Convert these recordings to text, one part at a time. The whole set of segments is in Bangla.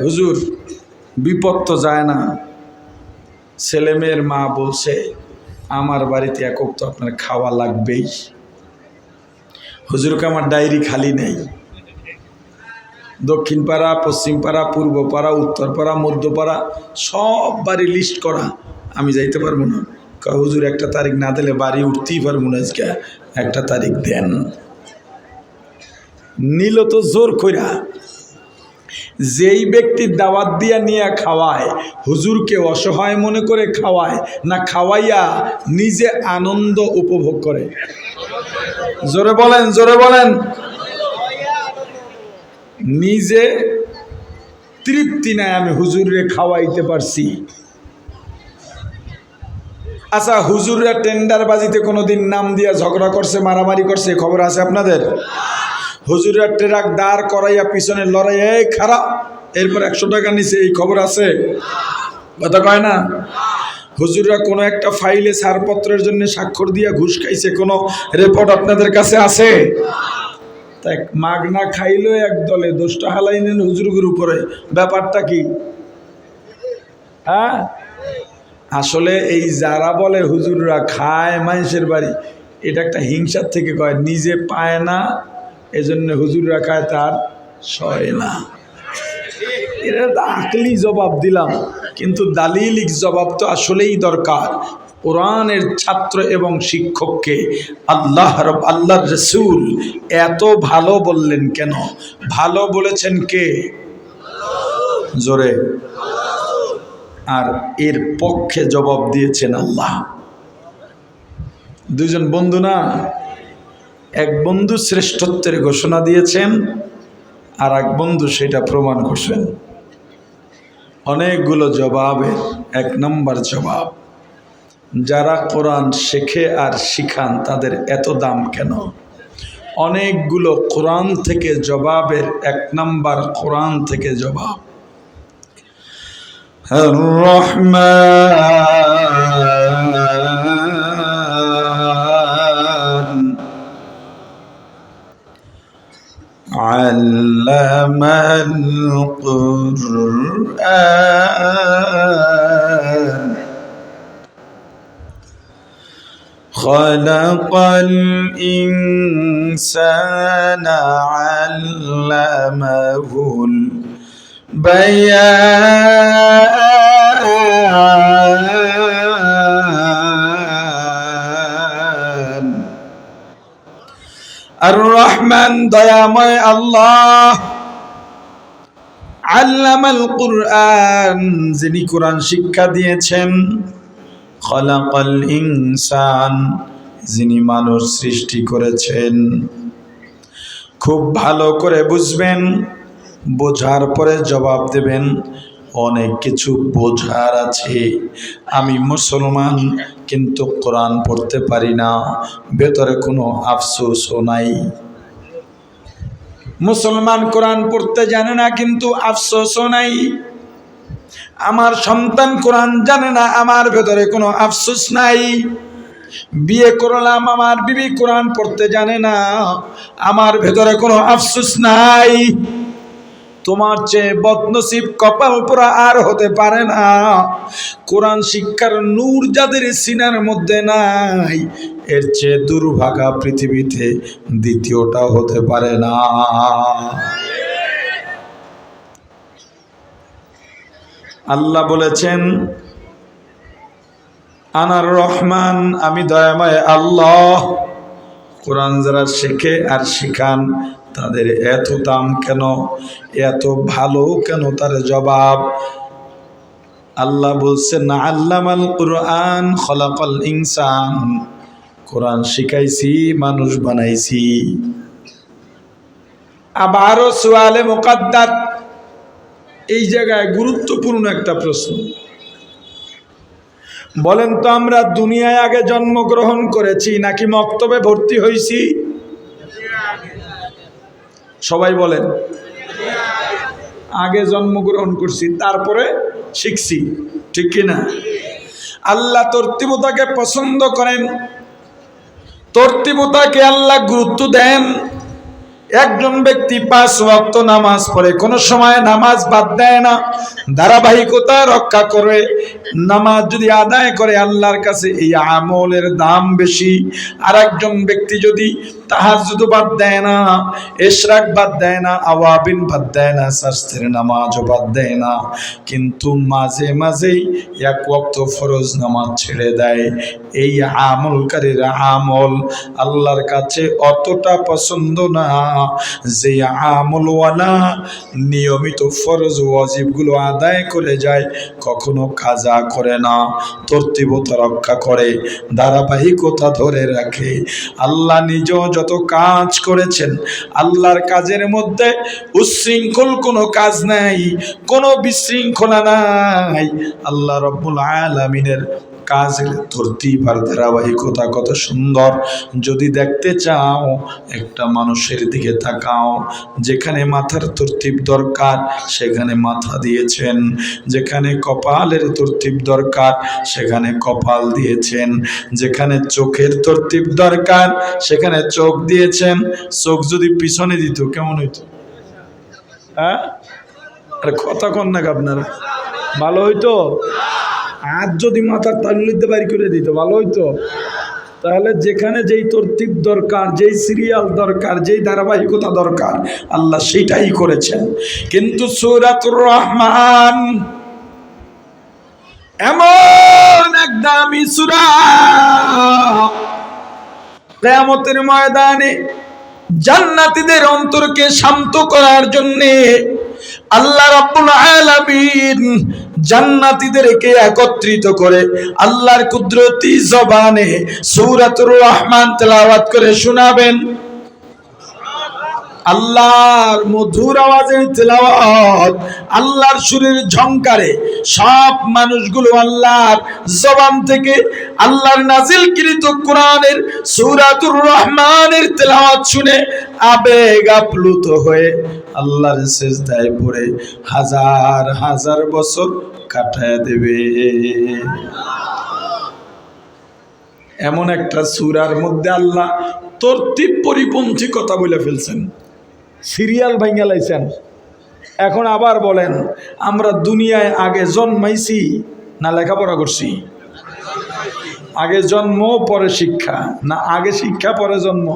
হুজুর বিপদ তো যায় না, ছেলে মেয়ের মা বলছে আমার বাড়িতে একক তো আপনার খাওয়া লাগবেই। হুজুরকে আমার ডায়েরি খালি নেই, দক্ষিণ পাড়া, পশ্চিম পাড়া, পূর্ব পাড়া, উত্তর পাড়া, মধ্যপাড়া সব বাড়ি লিস্ট করা, আমি যাইতে পারবো না। হুজুর একটা তারিখ না দিলে বাড়ি উঠতেই পারবো না, আজকে একটা তারিখ দেন। নিল তো জোর কইরা। যেই ব্যক্তি দাওয়াত দিয়া নিয়ে খাওয়ায়, হুজুরকে অসহায় মনে করে খাওয়ায় না খাওয়াইয়া নিজে আনন্দ উপভোগ করে? জোরে বলেন, জোরে বলেন। নিজে তৃপ্তি নেয় আমি হুজুরে খাওয়াইতে পারছি। আচ্ছা, হুজুররা টেন্ডারবাজিতে কোনোদিন নাম দিয়া ঝগড়া করছে, মারামারি করছে, খবর আছে আপনাদের? হুজুররা ট্রাক দাঁড় করাইয়া পিছনে লড়াই, এই খারাপ, এরপর 100 টাকা নিছে, এই খবর আছে? কথা কয় না? হুজুররা কোনো একটা ফাইলে ছাড়পত্রের জন্য স্বাক্ষর দিয়া ঘুষ খাইছে, কোনো রেপোর্ট আপনাদের কাছে আছে? তাই মাগনা খাইলো এক দলে, দোষটা হালাই নেন হুজুরগুর উপরে, ব্যাপারটা কি? হ্যাঁ, আসলে এই যারা বলে হুজুররা খায় মানুষের বাড়ি, এটা একটা হিংসার থেকে কয়, নিজে পায় না এজন্য হুজুররা খায়, তার সয় না। এটা আকলি জবাব দিলাম, কিন্তু দালিলিক জবাব তো আসলেই দরকার। কোরআনের ছাত্র এবং শিক্ষককে আল্লাহর রসূল এত ভালো বললেন কেন? ভালো বলেছেন কে? জোরে। আর এর পক্ষে জবাব দিয়েছেন আল্লাহ। দুজন বন্ধু না, এক বন্ধু শ্রেষ্ঠত্বের ঘোষণা দিয়েছেন, আর এক বন্ধু সেটা প্রমাণ করছেন। অনেকগুলো জবাবের 1 নম্বর জবাব, যারা কোরআন শেখে আর শিখান তাদের এত দাম কেন? অনেকগুলো কোরআন থেকে জবাবের 1 নম্বর, কোরআন থেকে জবাব। আর-রহমান আল্লামাল কুরআন খালাকাল ইনসানা আল্লামাহুল বায়ান। আর রহমান দয়াময় আল্লাহ, আল্লামাল কুরআন যিনি কোরআন শিক্ষা দিয়েছেন, খালাকাল ইনসান যিনি মানুষ সৃষ্টি করেছেন। খুব ভালো করে বুঝবেন, বোঝার পরে জবাব দেবেন। অনেক কিছু বোঝার আছে। আমি মুসলমান কিন্তু কোরআন পড়তে পারি না, ভেতরে কোনো আফসোসও নাই। মুসলমান কোরআন পড়তে জানে না কিন্তু আফসোসও নাই। আমার সন্তান কোরআন জানে না, আমার ভেতরে কোনো আফসোস নাই। বিয়ে করলাম, আমার বিবি কোরআন পড়তে জানে না, আমার ভেতরে কোনো আফসোস নাই। তোমার চেয়ে বদনসিব কপাল পোড়া আর হতে পারে না। কোরআন শিক্ষার নূর যাদের সিনার মধ্যে নাই, এর চেয়ে দুর্ভাগা পৃথিবীতে দ্বিতীয়টা হতে পারে না। আল্লাহ বলেছেন, আনার রহমান, আমি দয়াময় আল্লাহ। কোরআন যারা শেখে আর শিখান তাদের এত দাম কেন, এত ভালো কেন? তার জবাব আল্লাহ বলছেন, আল্লামাল কুরআন খালাকাল ইনসান, কোরআন শিখাইছি, মানুষ বানাইছি। আবারও সুয়ালে মুকাদ্দার, এই জায়গায় গুরুত্বপূর্ণ একটা প্রশ্ন। বলেন তো, আমরা দুনিয়ায় আগে জন্মগ্রহণ করেছি নাকি মক্তবে ভর্তি হয়েছি? সবাই বলেন, আগে জন্মগ্রহণ করছি, তারপরে শিখছি, ঠিক কিনা? আল্লাহ তরতিবতাকে পছন্দ করেন, তরতিবতাকে আল্লাহ গুরুত্ব দেন। একজন ব্যক্তি 5 ওয়াক্ত নামাজ পড়ে, কোনো সময় নামাজ বাদ দেয় না, ধারাবাহিকতা রক্ষা করে নামাজ যদি আদায় করে, আল্লাহর কাছে এই আমলের দাম বেশি। আর একজন ব্যক্তি যদি তাহাজ্জুদ বাদ দেয় না, ইশরাক বাদ দেয় না, আওয়াবিন বাদ দেয় না, শাস্ত্রের নামাজও বাদ দেয় না, কিন্তু মাঝে মাঝেই এক ওয়াক্ত ফরজ নামাজ ছেড়ে দেয়, এই আমলকারীর আমল আল্লাহর কাছে অতটা পছন্দ না যে আমলওয়ালা নিয়মিত ফরজ ওয়াজিবগুলো আদায় করে যায়, কখনো কাজা করে না, তরতিবতা রক্ষা করে, ধারাবাহিকতা ধরে রাখে। আল্লাহ নিজেও যত কাজ করেছেন, আল্লাহর কাজের মধ্যে উচ্ছৃঙ্খল কোনো কাজ নাই, কোনো বিশৃঙ্খলা নাই। আল্লাহ রাব্বুল আলামিনের কাজের তরতিব আর ধারাবাহিকতা কত সুন্দর। যদি দেখতে চাও একটা মানুষের দিকে তাকাও, যেখানে মাথার তরতিব দরকার সেখানে মাথা দিয়েছেন, যেখানে কপালের তরতিব দরকার সেখানে কপাল দিয়েছেন, যেখানে চোখের তরতিব দরকার সেখানে চোখ দিয়েছেন। চোখ যদি পিছনে দিত কেমন হইতো? হ্যাঁ, আরে কথা কন না আপনারা, ভালো হইতো? আজ যদি মাথার তালুলিতে বাড়ি করে দিত ভালো হইতো। তাহলে যেখানে যেই তরতিব দরকার, যেই সিরিয়াল দরকার, যেই ধারাবাহিকতা দরকার, আল্লাহ সেটাই করেছেন। কিন্তু সূরাতুর রহমান এমন এক দামি সূরা, কিয়ামতের ময়দানে জান্নাতীদের অন্তরকে শান্ত করার জন্যে আল্লাহ রাব্বুল আলামিন জান্নাতীদেরকে একত্রিত করে আল্লাহর কুদরতি জবানে সূরাতুর রহমান তেলাওয়াত করে শোনাবেন। আল্লাহর মধুর আওয়াজের তেলাওয়াত, আল্লাহর সুরের ঝংকারে সব মানুষগুলো আল্লাহর জবান থেকে আল্লাহর নাজিলকৃত কোরআনের সূরাতুর রহমানের তেলাওয়াত শুনে আবেগ আপ্লুত হয়ে আল্লাহর সিজদায় পড়ে হাজার হাজার বছর কাটায় দেবে। এমন একটা সূরার মধ্যে আল্লাহ তরতিব পরিপন্থী কথা বলে ফেলছেন, সিরিয়াল ভাঙা লাইছেন। এখন আবার বলেন, আমরা দুনিয়ায় আগে জন্মাইছি না লেখাপড়া করছি? আগে জন্ম পরে শিক্ষা, না আগে শিক্ষা পরে জন্ম?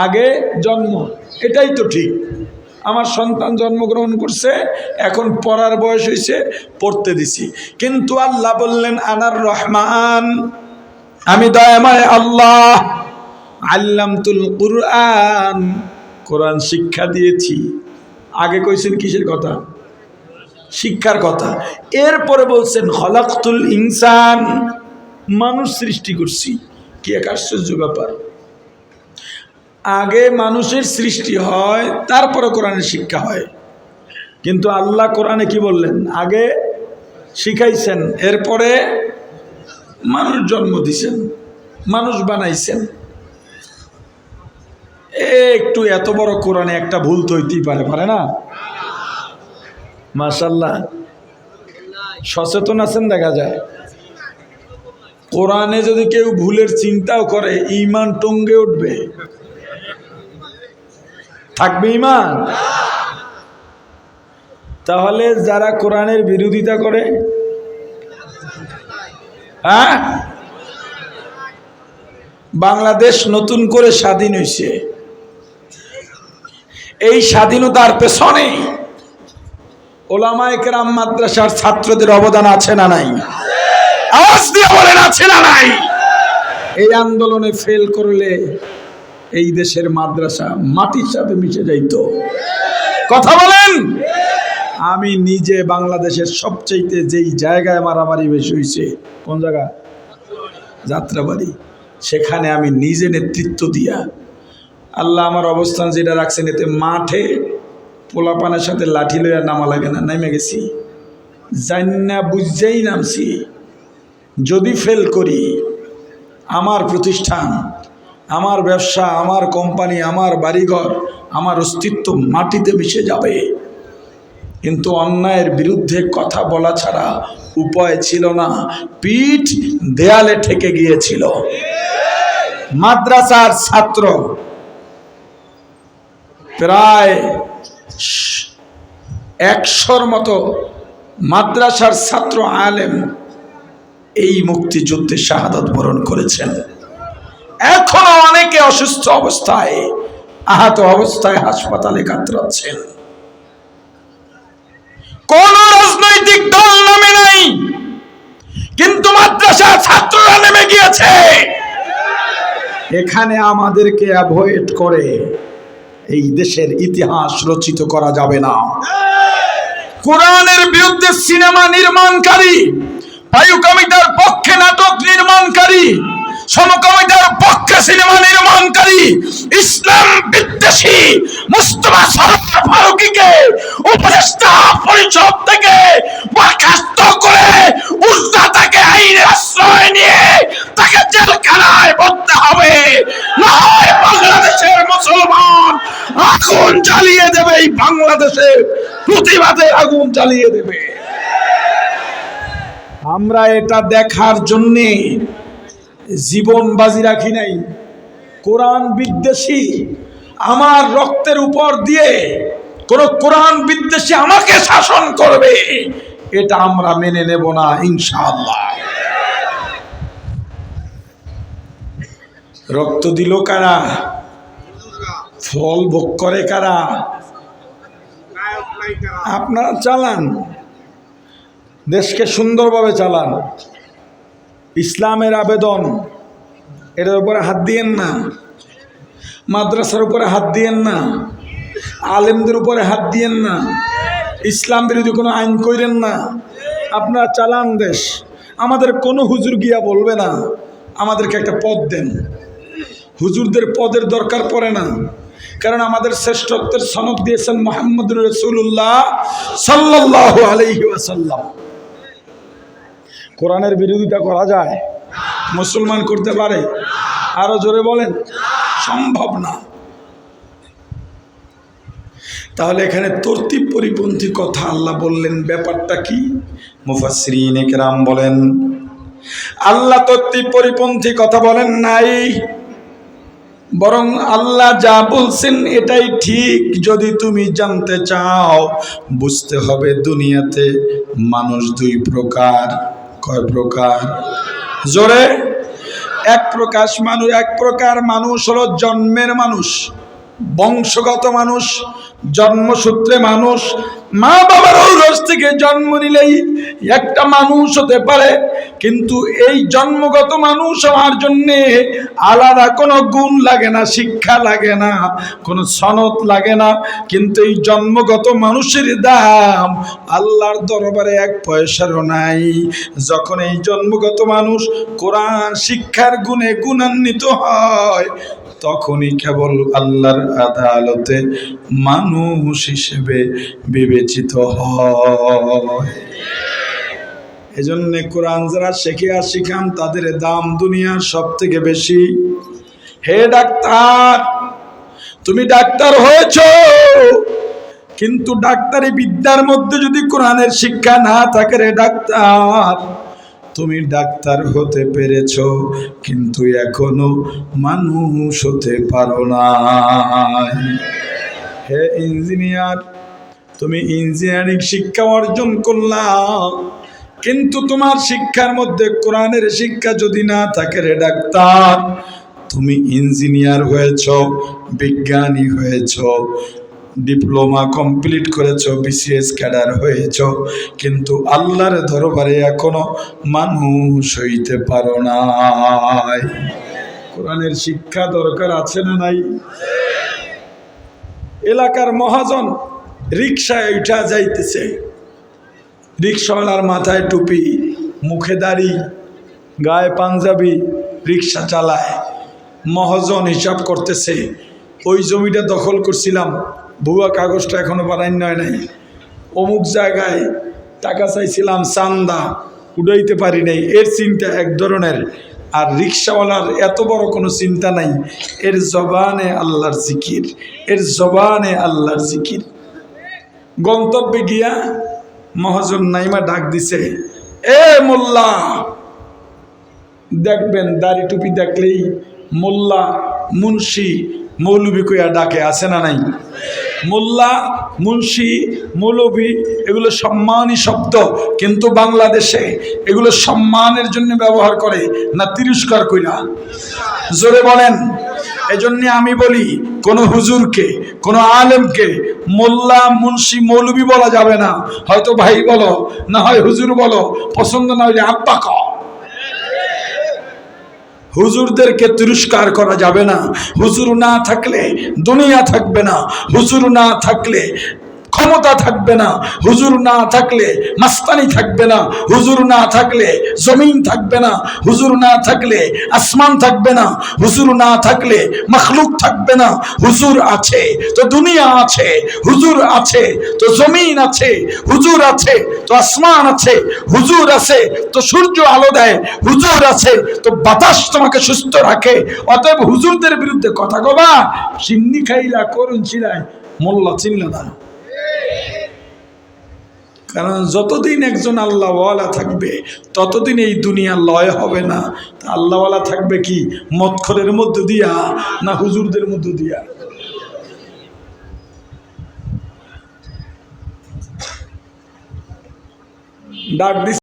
আগে জন্ম, এটাই তো ঠিক। আমার সন্তান জন্মগ্রহণ করছে, এখন পড়ার বয়স হয়েছে, পড়তে দিছি। কিন্তু আল্লাহ বললেন আনার রহমান, আমি দয়াময় আল্লাহ, আল্লামতুল কুরআন, কোরআন শিক্ষা দিয়েছি। আগে কইছেন কিসের কথা? শিক্ষার কথা। এরপরে বলছেন খলাকতুল ইনসান, মানুষ সৃষ্টি করছি। কি এক আশ্চর্য ব্যাপার! আগে মানুষের সৃষ্টি হয়, তারপরে কোরআনের শিক্ষা হয়। কিন্তু আল্লাহ কোরআনে কি বললেন? আগে শিখাইছেন, এরপরে মানুষ জন্ম দিছেন, মানুষ বানাইছেন। একটু এত বড় কোরআনে একটা ভুল তো হইতেই পারে না? মাশাআল্লাহ, সচেতন আছেন দেখা যায়। কোরআনে যদি কেউ ভুলের চিন্তাও করে, ঈমান টঙ্গে উঠবে। থাকবে ঈমান? তাহলে যারা কোরআনের বিরোধিতা করে, হ্যাঁ, বাংলাদেশ নতুন করে স্বাধীন হয়েছে, এই স্বাধীনতার পেছনে ওলামায়ে কেরাম মাদ্রাসার ছাত্রদের অবদান আছে না নাই? আওয়াজ দিয়ে বলেন, আছে না নাই? এই আন্দোলনে ফেল করলে এই দেশের মাদ্রাসা মাটির সাথে মিশে যাইত। কথা বলেন। আমি নিজে বাংলাদেশের সবচেয়ে যেই জায়গায় মারামারি বেশি হয়েছে, কোন জায়গা? যাত্রাবাড়ি। সেখানে আমি নিজে নেতৃত্ব দিয়া, আল্লাহ আমার অবস্থান যেটা রাখছেন, এতে মাঠে পোলাপানের সাথে লাঠি লইয়া নামা লাগে না, নেমে গেছি, জান্না বুঝেই নামছি। যদি ফেল করি, আমার প্রতিষ্ঠান, আমার ব্যবসা, আমার কোম্পানি, আমার বাড়িঘর, আমার অস্তিত্ব মাটিতে মিশে যাবে। কিন্তু অন্যায়ের বিরুদ্ধে কথা বলা ছাড়া উপায় ছিল না, পিঠ দেয়ালে ঠেকে গিয়েছিল। মাদ্রাসার ছাত্র প্রায় 100-র মতো মাদ্রাসার ছাত্র আলেম এই মুক্তিযুদ্ধে শাহাদাত বরণ করেছেন। এখনো অনেকে অসুস্থ অবস্থায়, আহত অবস্থায় হাসপাতালে কাতরাচ্ছেন। কোন রাজনৈতিক দল নামে নাই, কিন্তু মাদ্রাসার ছাত্ররা নেমে গিয়েছে। এখানে আমাদেরকে অ্যাভয়েড করে এই দেশের ইতিহাস রচিত করা যাবে না। কোরআনের বিরুদ্ধে সিনেমা নির্মাণকারী, বায়ুকমিতার পক্ষে নাটক নির্মাণকারী, সমকামিতার পক্ষে সিনেমা নির্মাণকারী, ইসলাম বিদ্বেষী মুস্তাফা সরোয়ার ফারুকীকে উপদেষ্টা পরিষদ থেকে বরখাস্ত করে উল্টা তাকে আইনের আশ্রয় নিয়ে তাকে জেলখানায় ভরতে হবে, না হয় বাংলাদেশের মুসলমান আগুন জ্বালিয়ে দেবে। এই বাংলাদেশে প্রতিবাদের আগুন জ্বালিয়ে দেবে। আমরা এটা দেখার জন্যে জীবন বাজি রাখি নাই। কোরআন বিদ্বেষী আমার রক্তের উপর দিয়ে কোন কোরআন বিদ্বেষী আমাকে শাসন করবে, এটা আমরা মেনে নেব না ইনশাআল্লাহ। রক্ত দিল কারা? ফল ভোগ করে কারা? আপনারা চালান, দেশকে সুন্দরভাবে চালান। ইসলামের আবেদন, এটার উপরে হাত দিয়েন না। মাদ্রাসার উপরে হাত দিয়েন না, আলেমদের উপরে হাত দিয়েন না, ইসলাম বিরোধী কোনো আইন কইরেন না। আপনারা চালান দেশ। আমাদের কোনো হুজুর গিয়া বলবে না আমাদেরকে একটা পদ দেন। হুজুরদের পদের দরকার পড়ে না, কারণ আমাদের শ্রেষ্ঠত্বের সনদ দিয়েছেন মুহাম্মদুর রাসূলুল্লাহ সাল্লাল্লাহু আলাইহি ওয়াসাল্লাম। কোরআনের বিরোধিতা করা যায়? মুসলমান করতে পারে? আরো জোরে বলেন, সম্ভব না। তাহলে এখানে তরতিব পরিপন্থী কথা আল্লাহ বললেন, ব্যাপারটা কি? মুফাসসিরিনে কেরাম বলেন আল্লাহ তরতিব পরিপন্থী কথা বলেন নাই, বরং আল্লাহ যা বলছেন এটাই ঠিক। যদি তুমি জানতে চাও, বুঝতে হবে দুনিয়াতে মানুষ দুই প্রকার। কয় প্রকার? জোরে। এক প্রকার মানুষ হলো জন্মের মানুষ, বংশগত মানুষ, জন্মসূত্রে মানুষ। মা বাবার ঔরস থেকে জন্ম নিলেই একটা মানুষ হতে পারে, কিন্তু এই জন্মগত মানুষ হওয়ার জন্য আলাদা কোনো গুণ লাগে না, শিক্ষা লাগে না, কোনো সনদ লাগে না। কিন্তু এই জন্মগত মানুষের দাম আল্লাহর দরবারে 1 পয়সারও নাই। যখন এই জন্মগত মানুষ কোরআন শিক্ষার গুণে গুণান্বিত হয়, তখনই কেবল আল্লাহর আদালতে মানুষ হিসেবে বিবেচিত হয়। এজন্য কোরআন যারা শেখে আর শিখান, তাদের দাম দুনিয়ার সব থেকে বেশি। হে ডাক্তার, তুমি ডাক্তার হয়েছ, কিন্তু ডাক্তারি বিদ্যার মধ্যে যদি কোরআনের শিক্ষা না থাকে, রে ডাক্তার, তুমি ডাক্তার হতে পেরেছ, কিন্তু এখনো মানুষ হতে পারো না। হে ইঞ্জিনিয়ার, তুমি ইঞ্জিনিয়ারিং শিক্ষা অর্জন করলাম, কিন্তু তোমার শিক্ষার মধ্যে কোরআনের শিক্ষা যদি না থাকে, রে ডাক্তার, তুমি ইঞ্জিনিয়ার হয়েছ, বিজ্ঞানী হয়েছ, ডিপ্লোমা কমপ্লিট করেছ, বিসিএস ক্যাডার হয়েছ, কিন্তু আল্লাহর দরবারে এখনো মানুষ হইতে পারো নাই। কোরআনের শিক্ষা দরকার আছে না নাই? এলাকার মহাজন রিকশায় উঠা যাইতেছে, রিকশাওয়ালার মাথায় টুপি, মুখে দাড়ি, গায়ে পাঞ্জাবি, রিকশা চালায়। মহাজন হিসাব করতেছে, ওই জমিটা দখল করছিলাম, ভুয়া কাগজটা এখনো বানাইন হয় নাই, অমুক জায়গায় টাকা চাইছিলাম, চান্দা উড়াইতে পারি নাই। এর চিন্তা এক ধরনের। আর রিকশাওয়ালার এত বড় কোনো চিন্তা নাই, এর জবানে আল্লাহর জিকির, এর জবানে আল্লাহর জিকির। গন্তব্যে গিয়া মহাজন নাইমা ডাক দিছে, এ মোল্লা। দেখবেন দাড়ি টুপি দেখলেই মোল্লা, মুন্সি, মৌলবি কইয়া ডাকে, আছে না নাই? মোল্লা, মুন্সি, মৌলবি এগুলো সম্মানী শব্দ, কিন্তু বাংলাদেশে এগুলো সম্মানের জন্য ব্যবহার করে না তিরস্কার কইরা? জোরে বলেন। এজন্য আমি বলি, কোন হুজুরকে, কোন আলেমকে মোল্লা, মুন্সি, মৌলবি বলা যাবে না। হয়তো ভাই বলো, না হয় হুজুর বলো, পছন্দ না হইলে আব্বা কও। হুজুরদেরকে তিরস্কার করা যাবে না। হুজুর না থাকলে দুনিয়া থাকবে না, হুজুর না থাকলে ক্ষমতা থাকবে না, হুজুর না থাকলে মাস্তানি থাকবে না, হুজুর না থাকলে জমিন থাকবে না, হুজুর না থাকলে আসমান থাকবে না, হুজুর না থাকলে মখলুক থাকবে না। হুজুর আছে তো দুনিয়া আছে, হুজুর আছে তো জমিন আছে, হুজুর আছে তো আসমান আছে, হুজুর আছে তো সূর্য আলো দেয়, হুজুর আছে তো বাতাস তোমাকে সুস্থ রাখে। অতএব হুজুরদের বিরুদ্ধে কথা কবা, সিন্নি খাইলা করুন ছিলাই, মোল্লা চিনলে না। কারণ যতদিন একজন আল্লাহওয়ালা থাকবে ততদিন এই দুনিয়া লয় হবে না। তা আল্লাহওয়ালা থাকবে কি মদখরের মধ্য দিয়া না হুজুরদের মধ্য দিয়া? ডাক দিস।